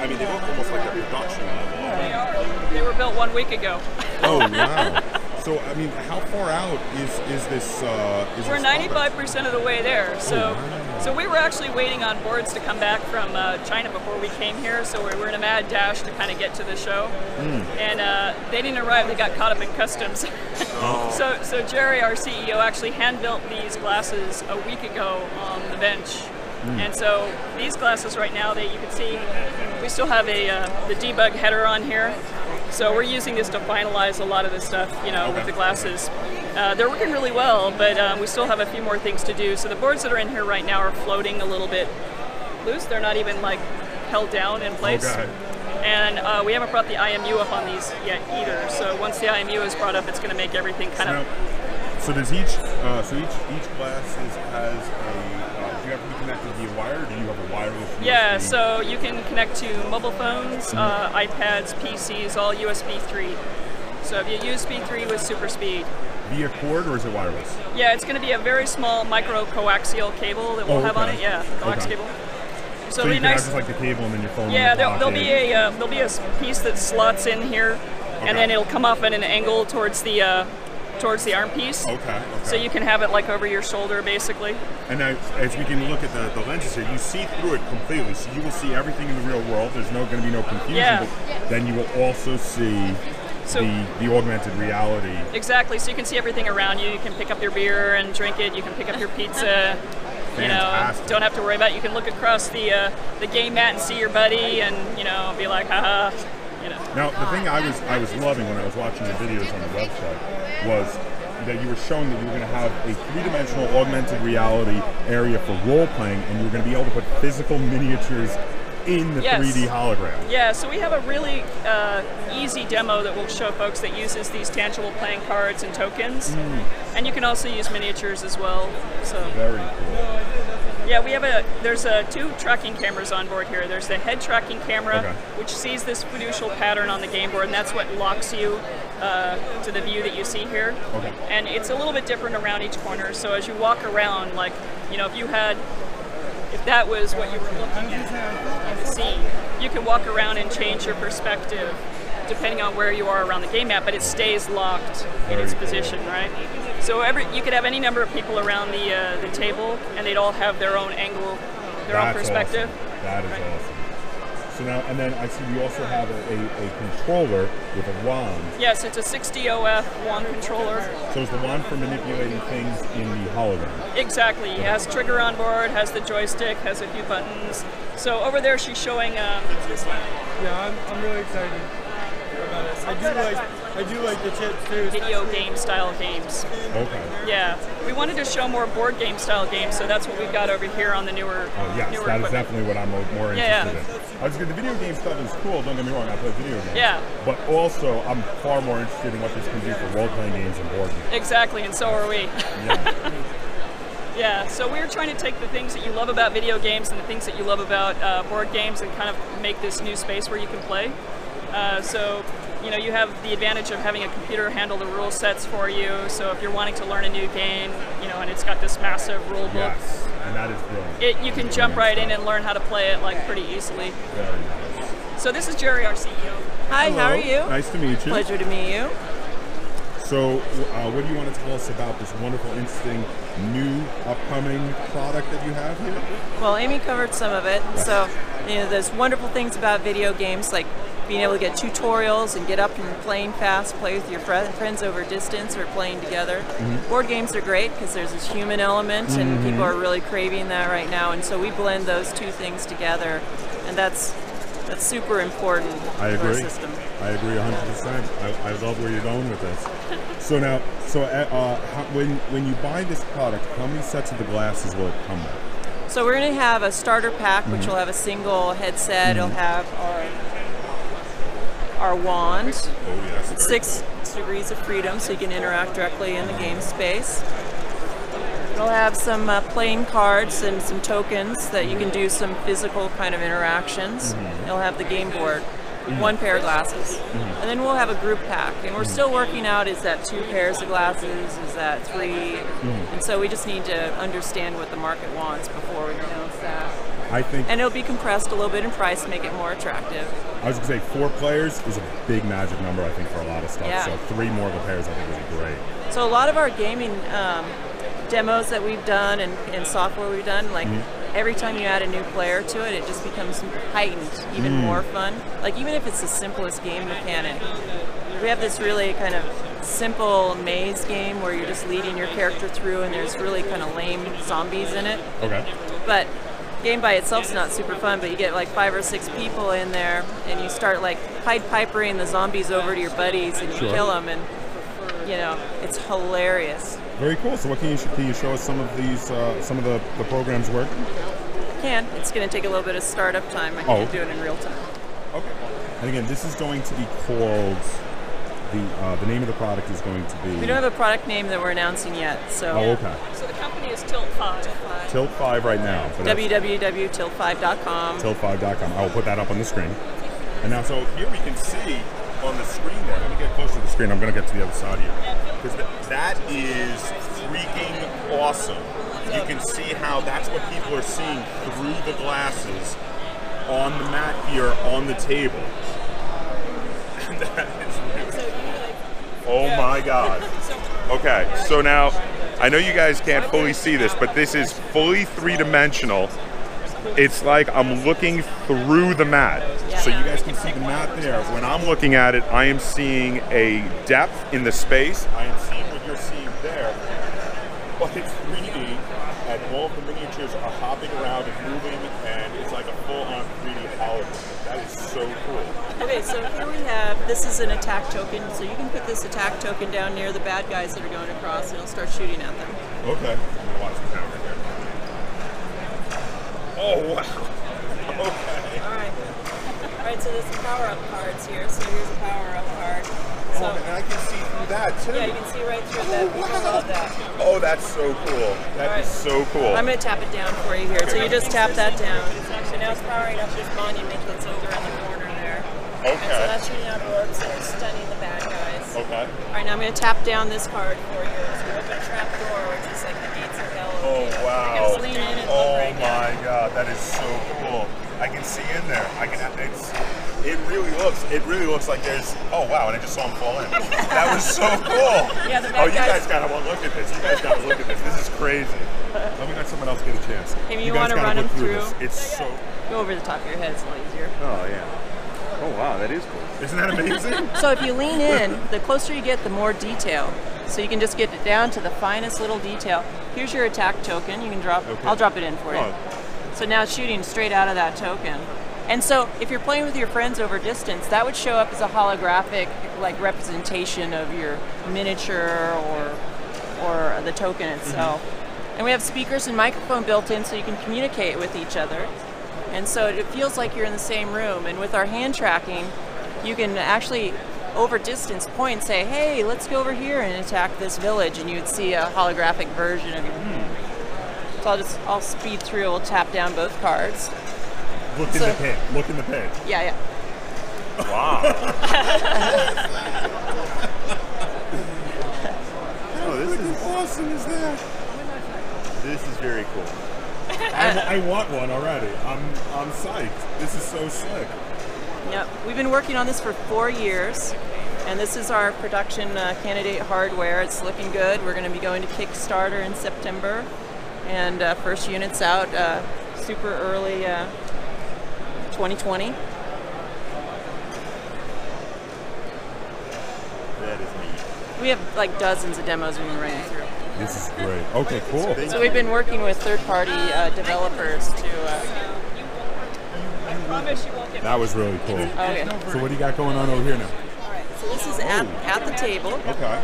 I mean, they look almost like a production level. They are. They were built 1 week ago. Oh, wow. So, I mean, how far out is this? We're 95% of the way there. So, so we were actually waiting on boards to come back from China before we came here. So we're in a mad dash to kind of get to the show. And they didn't arrive. They got caught up in customs. So Jerry, our CEO, actually hand-built these glasses a week ago on the bench. And so these glasses right now, you can see, we still have the debug header on here. So we're using this to finalize a lot of this stuff, you know, with the glasses. They're working really well, but we still have a few more things to do. So the boards that are in here right now are floating a little bit loose. They're not even like held down in place. And we haven't brought the IMU up on these yet either. So once the IMU is brought up, it's going to make everything kind of. So does each glass has a? Do you have to be connected via wire, or do you have a wireless USB? Yeah, so you can connect to mobile phones, iPads, PCs, all USB 3. So if you use USB 3 with super speed. Via cord, or is it wireless? Yeah, it's going to be a very small micro coaxial cable that we'll have on it. Yeah, coax cable. So you can have just like the cable and then your phone. Yeah, there'll be a piece that slots in here, and then it'll come off at an angle towards the arm piece. Okay. So you can have it like over your shoulder, basically. And now, as we can look at the lenses here, you see through it completely. So you will see everything in the real world. There's going to be no confusion. But then you will also see the augmented reality. Exactly. So you can see everything around you. You can pick up your beer and drink it. You can pick up your pizza. You know, don't have to worry about it. You can look across the game mat and see your buddy, and you know, be like, haha. You know. Now, the thing I was loving when I was watching the videos on the website was that you were showing that you were going to have a three-dimensional augmented reality area for role-playing, and you were going to be able to put physical miniatures in the 3D hologram. Yeah, so we have a really easy demo that we'll show folks that uses these tangible playing cards and tokens, and you can also use miniatures as well. So very cool. Yeah, there's two tracking cameras on board here. There's the head tracking camera, which sees this fiducial pattern on the game board, and that's what locks you to the view that you see here. And it's a little bit different around each corner. So as you walk around, like, you know, if that was what you were looking at in the scene, you can walk around and change your perspective depending on where you are around the game map, but it stays locked in its position, right? So you could have any number of people around the table, and they'd all have their own angle, their own perspective. Awesome. That is awesome. So now, and then I see we also have a controller with a wand. Yes, it's a 60OF wand controller. So it's the wand for manipulating things in the hologram. Exactly. It has trigger on board, has the joystick, has a few buttons. So over there she's showing this one. Yeah, I'm really excited about it. I do like the chips too. Video game style games. Okay. Yeah, we wanted to show more board game style games, so that's what we've got over here on the newer. Yes, newer that equipment. is definitely what I'm more interested in. I was good. The video game stuff is cool. Don't get me wrong. I play video games. Yeah. But also, I'm far more interested in what this can do for role-playing games and board games. Exactly, and so are we. Yeah. Yeah, so we're trying to take the things that you love about video games and the things that you love about board games and kind of make this new space where you can play. So, you know, you have the advantage of having a computer handle the rule sets for you. So if you're wanting to learn a new game, you know, and it's got this massive rule book. Yes, and that is brilliant. You can jump right in and learn how to play it like pretty easily. Very nice. So this is Jerry, our CEO. Hi, Hello. how are you? Nice to meet you. Pleasure to meet you. So, what do you want to tell us about this wonderful, interesting, new, upcoming product that you have here? Well, Amy covered some of it. So, you know, there's wonderful things about video games, like being able to get tutorials and get up and playing fast, play with your friends over distance or playing together. Board games are great because there's this human element, and people are really craving that right now. And so we blend those two things together, and that's super important for a system. I agree 100%. I love where you're going with this. So now, when you buy this product, how many sets of the glasses will it come with? So we're going to have a starter pack, which will have a single headset. It'll have our wand, 6 degrees of freedom, so you can interact directly in the game space. It'll have some playing cards and some tokens that you can do some physical kind of interactions. It'll have the game board, 1 pair of glasses. And then we'll have a group pack. And we're still working out, is that 2 pairs of glasses, is that 3? And so we just need to understand what the market wants before we announce that. I think, and it'll be compressed a little bit in price to make it more attractive. I was going to say 4 players is a big magic number, I think, for a lot of stuff. Yeah. So 3 more of the pairs, I think, is great. So a lot of our gaming demos that we've done and software we've done, like every time you add a new player to it, it just becomes heightened, even more fun. Like even if it's the simplest game mechanic, we have this really kind of simple maze game where you're just leading your character through, and there's really kind of lame zombies in it. Okay. But game by itself is not super fun, but you get like 5 or 6 people in there, and you start like Pied Pipering the zombies over to your buddies, and you kill them, and you know, it's hilarious. Very cool. So what can you show us some of these, some of the programs working? I can. It's going to take a little bit of startup time. I can't do it in real time. Okay. And again, this is going to be called, the name of the product is going to be... We don't have a product name that we're announcing yet, so... Oh, okay. So the company is Tilt 5. Tilt 5 right now. www.tilt5.com. Tilt5.com. I will put that up on the screen. And now, so here we can see on the screen there, let me get close to the screen, I'm going to get to the other side of you. Because that is freaking awesome. You can see how that's what people are seeing through the glasses on the mat here on the table. That is really, oh my God. Okay, so now, I know you guys can't fully see this, but this is fully 3-dimensional. It's like I'm looking through the mat. So you guys can see the mat there. When I'm looking at it, I am seeing a depth in the space. I am seeing what you're seeing there. But it's 3D, and all of the miniatures are hopping around and moving, and it's like a full-on 3D hologram. That is so cool. Okay, so here we have, this is an attack token, so you can put this attack token down near the bad guys that are going across, and it'll start shooting at them. Okay. I'm going to watch the camera here. Oh, wow. Okay. Alright, so there's some power-up cards here, so here's a power-up card. So, and I can see through that, too. Yeah, you can see right through that. People love that. Oh, that's so cool. That is so cool. I'm going to tap it down for you here. So you just tap that down. So now it's powering up this monument that's over in the corner there. Okay. And so that's shooting out orbs that are stunning the bad guys. Okay. Alright, now I'm going to tap down this card for you. So you open a trap door, which is like the gates of hell. Oh, wow. Just lean in and look right now. Oh, my God. That is so cool. I can see in there. It really looks like there's, oh wow, and I just saw him fall in. That was so cool. Yeah, the bad oh, you guys gotta look at this. You guys gotta look at this. This is crazy. Let me let someone else get a chance. Maybe you want to run them through. This. It's so... Go over the top of your head, it's a little easier. Oh, yeah. Oh, wow, that is cool. Isn't that amazing? So if you lean in, the closer you get, the more detail. So you can just get it down to the finest little detail. Here's your attack token. You can drop, I'll drop it in for you. Oh. So now it's shooting straight out of that token. And so if you're playing with your friends over distance, that would show up as a holographic like representation of your miniature or the token itself. And we have speakers and microphone built in so you can communicate with each other. And so it feels like you're in the same room. And with our hand tracking, you can actually over distance point and say, hey, let's go over here and attack this village, and you would see a holographic version of you. So I'll speed through, we'll tap down both cards. Look in the pit. Look in the pit. Yeah, yeah. Wow. Oh, this is awesome, is that? This is very cool. I want one already. I'm psyched. This is so slick. Yep. We've been working on this for 4 years, and this is our production candidate hardware. It's looking good. We're going to be going to Kickstarter in September, and first unit's out super early 2020. That is neat. We have like dozens of demos we've been running through. This is great. Okay, cool. So we've been working with third-party developers to... That was really cool. Okay. So what do you got going on over here now? So this is at the table. Okay.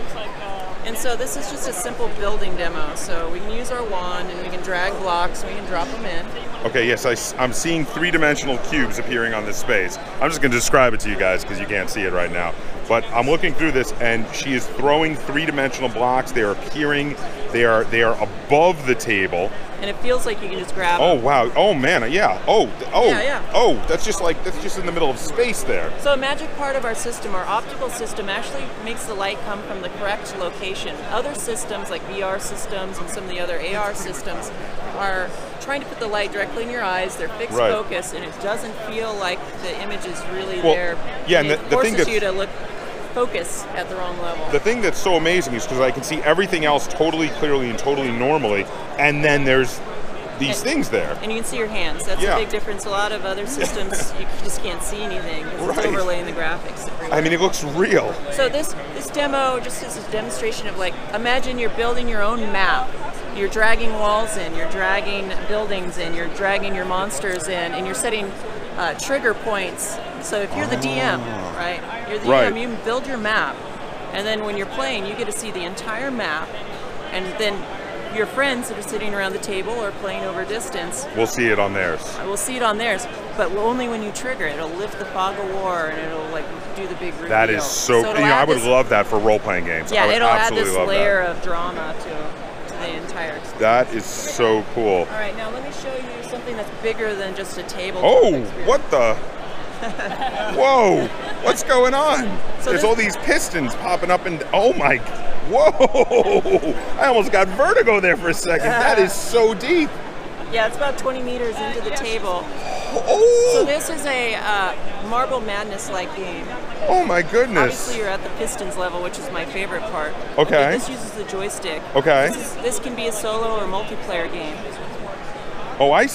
And so this is just a simple building demo. So we can use our wand and we can drag blocks and we can drop them in. Okay, yes, I'm seeing 3-dimensional cubes appearing on this space. I'm just going to describe it to you guys because you can't see it right now. But I'm looking through this, and she is throwing 3-dimensional blocks. They are appearing. They are above the table. and it feels like you can just grab Oh them. wow! Oh man! Yeah! Yeah. Oh! That's just in the middle of space there. So a magic part of our system, our optical system, actually makes the light come from the correct location. Other systems, like VR systems and some of the other AR systems, are trying to put the light directly in your eyes. They're fixed Right. focus, and it doesn't feel like the image is really Well, there. yeah, and it the thing forces you that's- to look focus at the wrong level. The thing that's so amazing is because I can see everything else totally clearly and totally normally, and then there's these things there. And you can see your hands. That's Yeah. a big difference. A lot of other systems, you just can't see anything because Right. it's overlaying the graphics everywhere. I mean, it looks real. So this demo just is a demonstration of, like, imagine you're building your own map. You're dragging walls in, you're dragging buildings in, you're dragging your monsters in, and you're setting trigger points. So if you're the DM, right? You're the Right. DM, you build your map, and then when you're playing, you get to see the entire map, and then your friends that are sitting around the table or playing over distance We'll see it on theirs. will see it on theirs, but only when you trigger it. It'll lift the fog of war, and it'll, like, do the big reveal. That is so. it'll I add would this- love that for role-playing games. Yeah, I would it'll add absolutely this love layer of drama to the entire experience. That is so cool. All right, now let me show you something that's bigger than just a table. Oh, what the? Whoa! What's going on? So There's this- all these pistons popping up and oh my! Whoa! I almost got vertigo there for a second. That is so deep. Yeah, it's about 20 meters into the table. Oh! So this is a Marble Madness-like game. Oh my goodness! Obviously, you're at the Pistons level, which is my favorite part. Okay. This uses the joystick. Okay. This can be a solo or multiplayer game. Oh, I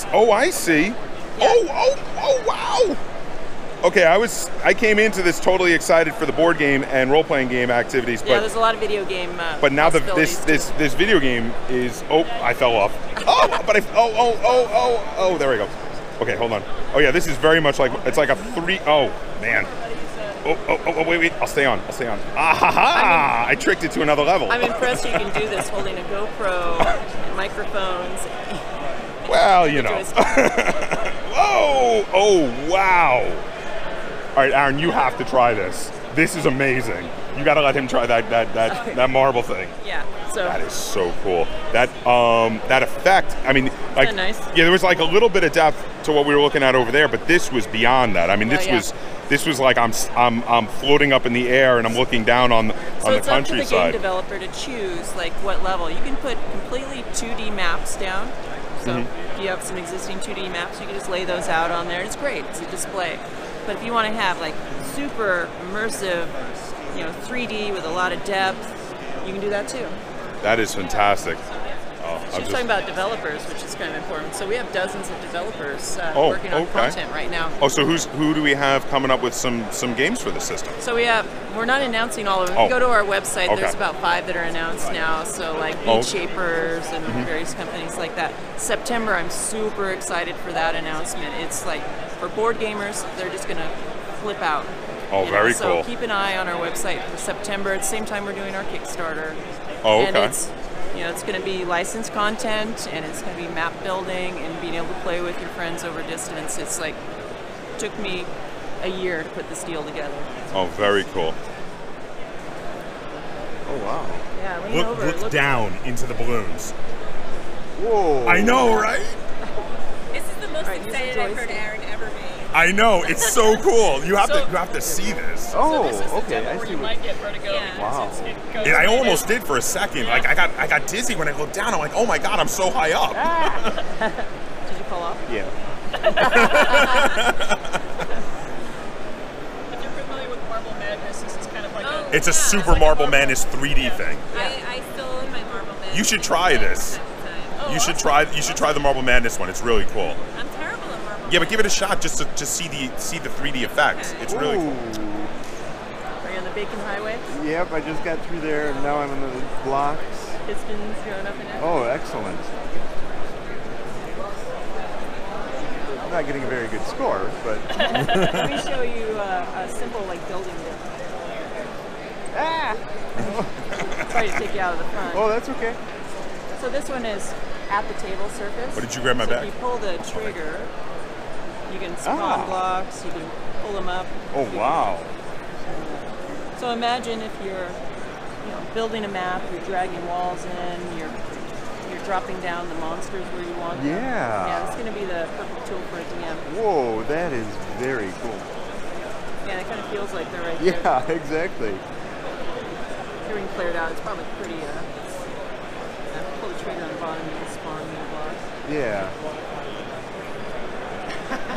see. Yeah. Oh, wow. Okay, I came into this totally excited for the board game and role-playing game activities, Yeah, but there's a lot of video game. but now possibilities. this video game is I fell off. There we go. Okay, hold on. Oh yeah, this is very much like it's like a three. Oh man. Wait. I'll stay on. I tricked it to another level. I'm impressed you can do this holding a GoPro, and microphones. Well, you know. joystick. Whoa! Oh wow! All right, Aaron, you have to try this. This is amazing. You got to let him try that marble thing. Yeah. So That is so cool. That effect. I mean, like, that nice? yeah, there was like a little bit of depth to what we were looking at over there, but this was beyond that. I mean, this yeah. was like I'm floating up in the air and I'm looking down on the it's up to the game countryside. developer to choose, like, what level. You can put completely 2D maps down. So if you have some existing 2D maps, you can just lay those out on there. It's great. It's a display. But if you want to have, like, super immersive, 3D with a lot of depth, you can do that too. That is fantastic. She was talking about developers, which is kind of important. So we have dozens of developers working on okay. content right now. Oh, so who do we have coming up with some games for the system? So we're not announcing all of them. If you go to our website, Okay. there's about 5 that are announced now. So, like, Beat Shapers and various companies like that. September, I'm super excited for that announcement. It's like, for board gamers, they're just going to flip out. Oh, very so cool. keep an eye on our website for September. At the same time, we're doing our Kickstarter. Oh, And okay. it's going to be licensed content, and it's going to be map building and being able to play with your friends over distance. It's like, took me a year to put this deal together. Oh, very cool. Oh wow. Yeah, lean over. Look down into the balloons. Whoa. I know, right? This is the most Right, use the excited I've heard joystick. Aaron ever be. I know. It's so cool. You have So- to see this. Oh, so this is the okay. demo I where see. you might get vertigo. Yeah. because Wow. it goes Yeah, I right almost in. did for a second. Like I got dizzy when I looked down. I'm like, oh my god, I'm so high up. Did you fall off? Yeah. If you're familiar with Marble Madness, this is kind of like Oh. It's a Super Marble Madness 3D thing. I still own my Marble Man. You should try this. You should try the Marble Madness one. It's really cool. I'm terrible at Marble. Yeah, but give it a shot just to see the 3D effects. It's really cool. Are you on the Bacon Highway? Yep, I just got through there and now I'm in the blocks. Pistons going up and down? Oh, excellent. I'm not getting a very good score, but Let me show you a simple, like, building demo. Ah! Try to take you out of the front. oh, that's okay. So this one is at the table surface. What did you grab my so bag? if you pull the trigger, you can spawn Ah. blocks, you can pull them up. Oh, wow. So imagine if you're building a map, you're dragging walls in, you're dropping down the monsters where you want them. Yeah. Yeah, it's going to be the perfect tool for a DM. Whoa, that is very cool. Yeah, it kind of feels like they're right there. Yeah, exactly. Everything cleared out. It's probably pretty. Pull the trigger on the bottom, you can spawn new blocks. Yeah.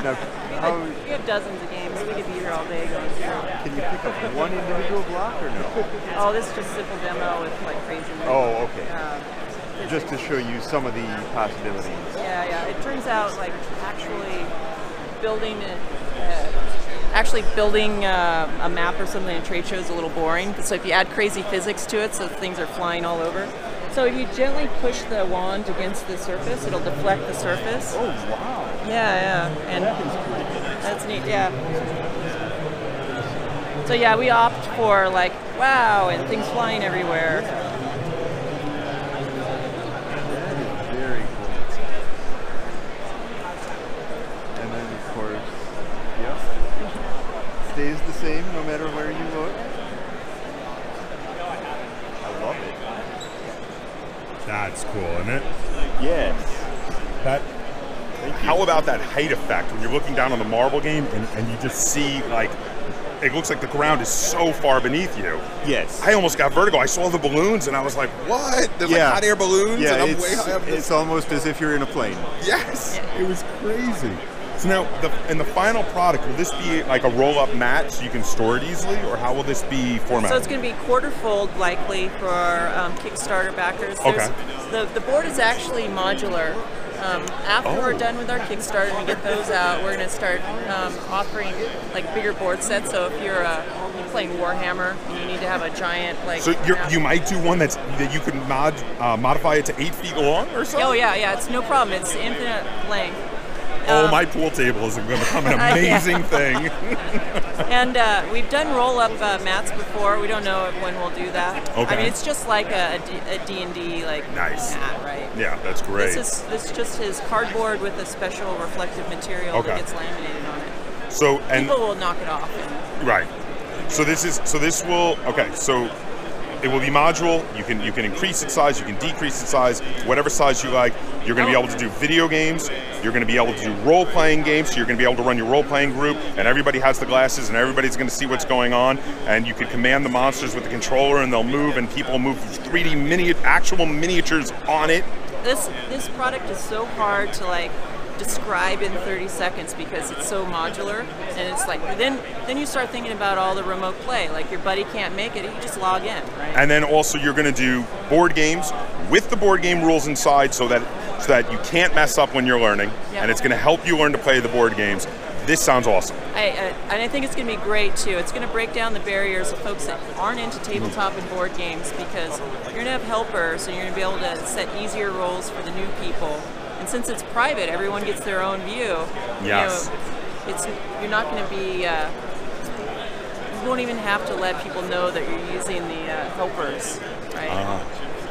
Now, how, We have dozens of games. We could be here all day going through. can you pick up one individual block or no? Oh, this is just simple demo with like crazy. Oh, okay. physics. Just to show you some of the possibilities. Yeah. It turns out like actually building it. Actually building a map or something in a trade show is a little boring. So if you add crazy physics to it, so things are flying all over. So if you gently push the wand against the surface, it'll deflect the surface. Oh, wow. Yeah. And that's neat, yeah. So yeah, we opt for like, wow, and things flying everywhere. That is very cool. And then, of course, yep. Stays the same no matter where you look. I love it. That's cool, isn't it? Yes. That. How about that height effect when you're looking down on the marble game and you just see, like, it looks like the ground is so far beneath you. Yes. I almost got vertigo. I saw the balloons and I was like, what? There's like hot air balloons Yeah, and I'm way high up. it's almost as if you're in a plane. Yes. It was crazy. So now, in the final product, will this be like a roll-up mat so you can store it easily, or how will this be formatted? So it's going to be quarter fold likely for Kickstarter backers. Okay. The board is actually modular. After we're done with our Kickstarter and we get those out, we're going to start offering like bigger board sets. So if you're playing Warhammer and you need to have a giant like. So you might do one that you can modify it to 8 feet long or so. Oh yeah, it's no problem. It's infinite length. My pool table is going to become an amazing thing. And we've done roll-up mats before. We don't know when we'll do that. Okay. I mean, it's just like a D&D like Nice. mat, right? Yeah, that's great. This is just his cardboard with a special reflective material that gets laminated on it. So People will knock it off. right. So this will so it will be modular. You can increase its size, you can decrease its size, whatever size you like. You're going to be able to do video games. You're going to be able to do role-playing games. So you're going to be able to run your role-playing group, and everybody has the glasses, and everybody's going to see what's going on. And you can command the monsters with the controller, and they'll move, and people move 3D actual miniatures on it. This product is so hard to like describe in 30 seconds because it's so modular, and it's like then you start thinking about all the remote play. Like your buddy can't make it, you just log in, right? And then also you're going to do board games with the board game rules inside, so that you can't mess up when you're learning, and it's going to help you learn to play the board games. This sounds awesome. And I think it's going to be great too. It's going to break down the barriers of folks that aren't into tabletop and board games, because you're going to have helpers and you're going to be able to set easier roles for the new people. And since it's private, everyone gets their own view. Yes. You're not going to be. You won't even have to let people know that you're using the helpers, right?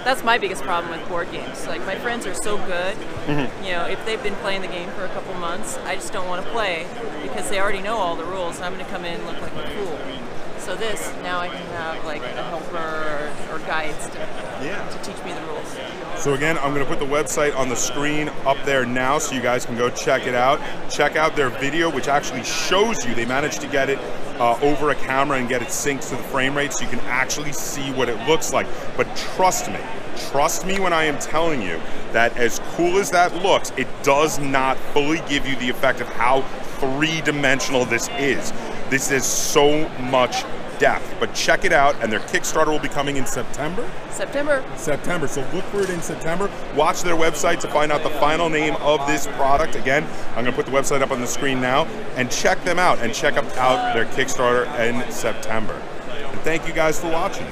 That's my biggest problem with board games. Like my friends are so good, if they've been playing the game for a couple months, I just don't want to play because they already know all the rules. And I'm going to come in and look like a fool. So now I can have like a helper or guides to teach me the rules. So again, I'm going to put the website on the screen up there now so you guys can go check it out. Check out their video, which actually shows you. They managed to get it over a camera and get it synced to the frame rate so you can actually see what it looks like. But trust me when I am telling you that as cool as that looks, it does not fully give you the effect of how three-dimensional this is. This is so much depth, but check it out, and their Kickstarter will be coming in September. September, so look for it in September. Watch their website to find out the final name of this product. Again, I'm going to put the website up on the screen now, and check them out, and check out their Kickstarter in September. And thank you guys for watching.